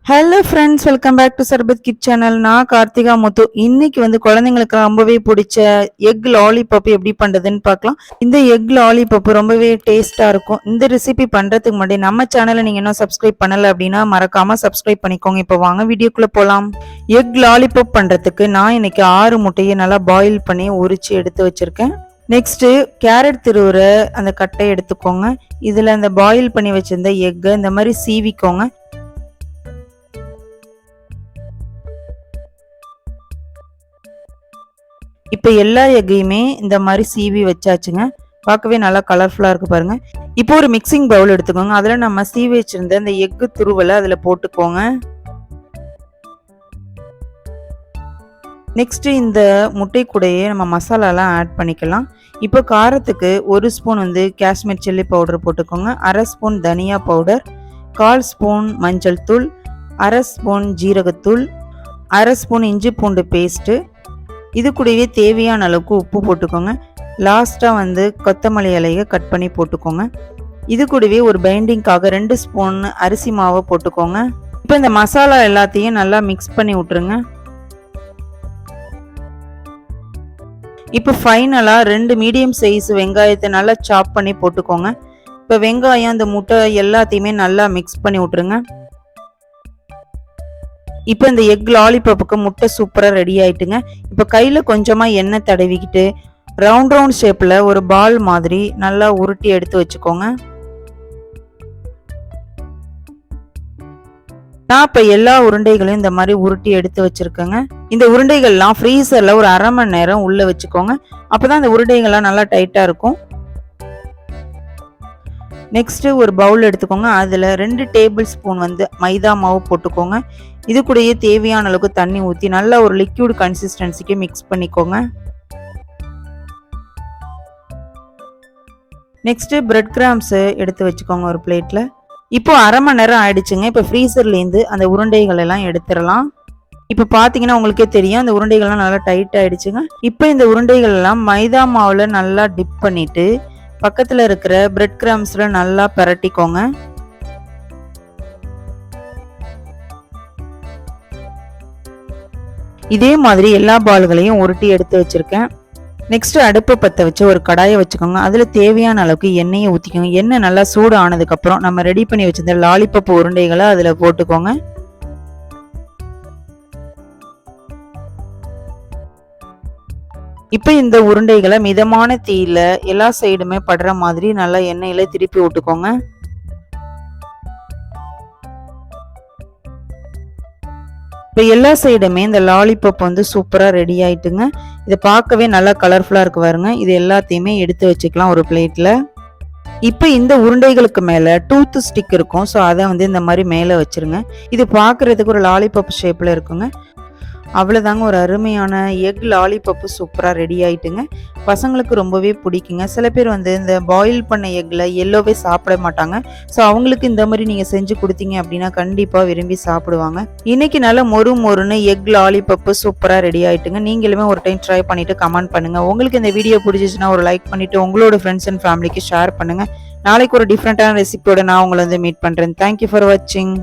Hello friends, welcome back to Sarbath kid channel. நான் கார்த்திகா முத்து. இன்னைக்கு குழந்தைங்களுக்கு ரொம்பவே பிடிச்ச எக் லாலிபாப் எப்படி பண்றதுன்னு பார்க்கலாம். இந்த எக் லாலிபாப் ரொம்பவே டேஸ்டா இருக்கும். இந்த ரெசிபி பண்றதுக்கு முன்னாடி நம்ம சேனலை நீங்க இன்னும் சப்ஸ்கிரைப் பண்ணல அப்படின்னா மறக்காம சப்ஸ்கிரைப் பண்ணிக்கோங்க. இப்போ வாங்க வீடியோக்குள்ள போலாம். எக் லாலிபாப் பண்றதுக்கு நான் இன்னைக்கு 6 முட்டையை நல்லா பாயில் பண்ணி உரிச்சு எடுத்து வச்சிருக்கேன். நெக்ஸ்ட் கேரட் திருவுற அந்த கட்டை எடுத்துக்கோங்க. இதுல அந்த பாயில் பண்ணி வச்சிருந்த எக்கை இந்த மாதிரி சீவிக்கோங்க. இப்போ எல்லா எக்கையுமே இந்த மாதிரி சீவி வச்சாச்சுங்க. பார்க்கவே நல்லா கலர்ஃபுல்லாக இருக்கு பாருங்க. இப்போ ஒரு மிக்சிங் பவுல் எடுத்துக்கோங்க. அதில் நம்ம சீவி வச்சிருந்த இந்த எக்கு துருவலை அதில் போட்டுக்கோங்க. நெக்ஸ்ட் இந்த முட்டை கூடையே நம்ம மசாலாலாம் ஆட் பண்ணிக்கலாம். இப்போ காரத்துக்கு 1 ஸ்பூன் காஷ்மீர் சில்லி பவுடர் போட்டுக்கோங்க. 1/2 ஸ்பூன் தனியா பவுடர், 1/4 ஸ்பூன் மஞ்சள் தூள், 1/2 ஸ்பூன் ஜீரகத்தூள், 1/2 ஸ்பூன் இஞ்சி பூண்டு பேஸ்ட்டு, இது கூடவே தேவையான அளவுக்கு உப்பு போட்டுக்கோங்க. லாஸ்ட்டாக கொத்தமல்லி இலையை கட் பண்ணி போட்டுக்கோங்க. இது கூடவே ஒரு பைண்டிங்காக 2 ஸ்பூன் அரிசி மாவை போட்டுக்கோங்க. இப்போ இந்த மசாலா எல்லாத்தையும் நல்லா மிக்ஸ் பண்ணி விட்டுருங்க. இப்போ ஃபைனலாக 2 மீடியம் சைஸ் வெங்காயத்தை நல்லா சாப் பண்ணி போட்டுக்கோங்க. இப்போ வெங்காயம் இந்த முட்டை எல்லாத்தையுமே நல்லா மிக்ஸ் பண்ணி விட்டுருங்க. இப்போ இந்த எக் லாலிபாப்புக்கு முட்டை சூப்பராக ரெடி ஆயிட்டுங்க. இப்போ கையில் கொஞ்சமாக எண்ணெய் தடவிக்கிட்டு ரவுண்ட் ஷேப்பில் ஒரு பால் மாதிரி நல்லா உருட்டி எடுத்து வச்சுக்கோங்க. நான் இப்போ எல்லா உருண்டைகளையும் இந்த மாதிரி உருட்டி எடுத்து வச்சிருக்கேங்க. இந்த உருண்டைகள்லாம் ஃப்ரீசரில் ஒரு 1/2 மணி நேரம் உள்ளே வச்சுக்கோங்க. அப்போ தான் இந்த உருண்டைகள்லாம் நல்லா டைட்டாக இருக்கும். நெக்ஸ்ட் ஒரு பவுல் எடுத்துக்கோங்க. அதில் 2 டேபிள் ஸ்பூன் மைதா மாவு போட்டுக்கோங்க. இது கூடயே தேவையான அளவுக்கு தண்ணி ஊற்றி நல்லா ஒரு லிக்யூட் கன்சிஸ்டன்சிக்கு மிக்ஸ் பண்ணிக்கோங்க. நெக்ஸ்ட் பிரெட் கிராம்ஸ் எடுத்து வச்சுக்கோங்க ஒரு பிளேட்ல. இப்போ 1/2 மணி நேரம் ஆயிடுச்சுங்க. இப்போ ஃப்ரீசர்லேருந்து அந்த உருண்டைகள் எல்லாம் எடுத்துடலாம். இப்போ பார்த்தீங்கன்னா உங்களுக்கே தெரியும் அந்த உருண்டைகள்லாம் நல்லா டைட் ஆயிடுச்சுங்க. இப்போ இந்த உருண்டைகள் எல்லாம் மைதா மாவில் நல்லா டிப் பண்ணிட்டு பக்கத்தில் இருக்கிற பிரெட் கிராம்ஸ்ல நல்லா பரட்டிக்கோங்க. இதே மாதிரி எல்லா பால்களையும் உருட்டி எடுத்து வச்சிருக்கேன். நெக்ஸ்ட் அடுப்பு பற்ற வச்சு ஒரு கடாயை வச்சுக்கோங்க. அதில் தேவையான அளவுக்கு எண்ணெயை ஊற்றிக்கோங்க. எண்ணெய் நல்லா சூடு ஆனதுக்கப்புறம் நம்ம ரெடி பண்ணி வச்சிருந்த லாலிபாப் உருண்டைகளை அதில் போட்டுக்கோங்க. இப்போ இந்த உருண்டைகளை மிதமான தீயில எல்லா சைடுமே படுற மாதிரி நல்லா எண்ணெயில திருப்பி விட்டுக்கோங்க. இப்போ எல்லா சைடுமே இந்த லாலிபாப் சூப்பரா ரெடி ஆயிட்டுங்க. இதை பார்க்கவே நல்லா கலர்ஃபுல்லா இருக்கு பாருங்க. இது எல்லாத்தையுமே எடுத்து வச்சுக்கலாம் ஒரு பிளேட்ல. இப்போ இந்த உருண்டைகளுக்கு மேல டூத் ஸ்டிக் இருக்கும். ஸோ அதை இந்த மாதிரி மேலே வச்சிருங்க. இது பார்க்கறதுக்கு ஒரு லாலிபாப் ஷேப்ல இருக்குங்க. அவ்வளோதாங்க, ஒரு அருமையான எக் லாலிபாப்பு சூப்பராக ரெடி ஆயிட்டுங்க. பசங்களுக்கு ரொம்பவே பிடிக்குங்க. சில பேர் இந்த பாயில் பண்ண எக்கில் எல்லோவே சாப்பிட மாட்டாங்க. ஸோ அவங்களுக்கு இந்த மாதிரி நீங்கள் செஞ்சு கொடுத்தீங்க அப்படின்னா கண்டிப்பாக விரும்பி சாப்பிடுவாங்க. இன்னைக்கு நல்லா மொறுன்னு எக் லாலிபாப்பு சூப்பராக ரெடி ஆயிட்டுங்க. நீங்களுமே ஒரு டைம் ட்ரை பண்ணிட்டு கமெண்ட் பண்ணுங்க. உங்களுக்கு இந்த வீடியோ பிடிச்சிச்சுன்னா ஒரு லைக் பண்ணிட்டு உங்களோட ஃப்ரெண்ட்ஸ் அண்ட் ஃபேமிலிக்கு ஷேர் பண்ணுங்க. நாளைக்கு ஒரு டிஃப்ரெண்டான ரெசிபியோட நான் உங்களை மீட் பண்ணுறேன். தேங்க்யூ ஃபார் வாட்சிங்.